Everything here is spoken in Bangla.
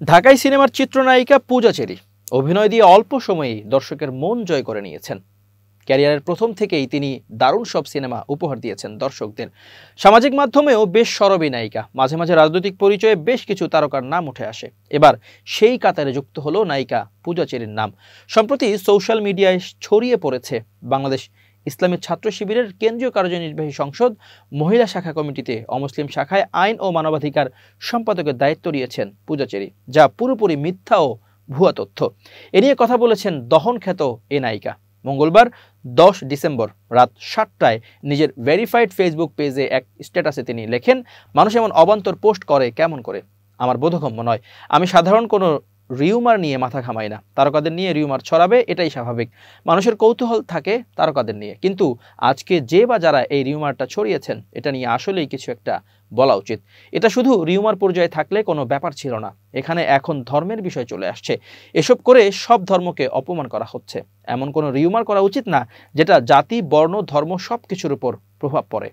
ঢাকাই সিনেমার চিত্রনায়িকা পূজা চেরি অভিনয় দিয়ে অল্প সময়েই দর্শকের মন জয় করে নিয়েছেন। ক্যারিয়ারের প্রথম থেকেই তিনি দারুণ সব সিনেমা উপহার দিয়েছেন দর্শকদের। সামাজিক মাধ্যমেও বেশ সরবী নায়িকা, মাঝে মাঝে রাজনৈতিক পরিচয়ে বেশ কিছু তারকার নাম উঠে আসে। এবার সেই কাতারে যুক্ত হলো নায়িকা পূজা চেরির নাম। সম্প্রতি সোশ্যাল মিডিয়ায় ছড়িয়ে পড়েছে বাংলাদেশ ইসলামী ছাত্র শিবিরের কেন্দ্রীয় কার্যনির্বাহী সংসদ মহিলা শাখা কমিটিতে অমুসলিম শাখায় আইন ও মানবাধিকার সম্পাদকের দায়িত্ব নিয়েছেন পূজা চেরি, যা পুরোপুরি মিথ্যা ও ভুয়া তথ্য। এ নিয়ে কথা বলেছেন দহনখ্যাত এ নায়িকা। মঙ্গলবার 10 ডিসেম্বর রাত 7টায় নিজের ভেরিফাইড ফেসবুক পেজে এক স্ট্যাটাসে তিনি লেখেন, মানুষ এমন অবান্তর পোস্ট করে কেমন করে, আমার বোধগম্য নয়। আমি সাধারণ কোনো রিউমার নিয়ে মাথা ঘামাই না। তারকাদের নিয়ে রিউমার ছড়াবে, এটাই স্বাভাবিক। মানুষের কৌতূহল থাকে তারকাদের নিয়ে, কিন্তু আজকে যে বা যারা এই রিউমারটা ছড়িয়েছেন এটা নিয়ে আসলেই কিছু একটা বলা উচিত। এটা শুধু রিউমার পর্যায়ে থাকলে কোনো ব্যাপার ছিল না, এখানে এখন ধর্মের বিষয় চলে আসছে। এসব করে সব ধর্মকে অপমান করা হচ্ছে। এমন কোনো রিউমার করা উচিত না যেটা জাতি, বর্ণ, ধর্ম সব কিছুর উপর প্রভাব পড়ে।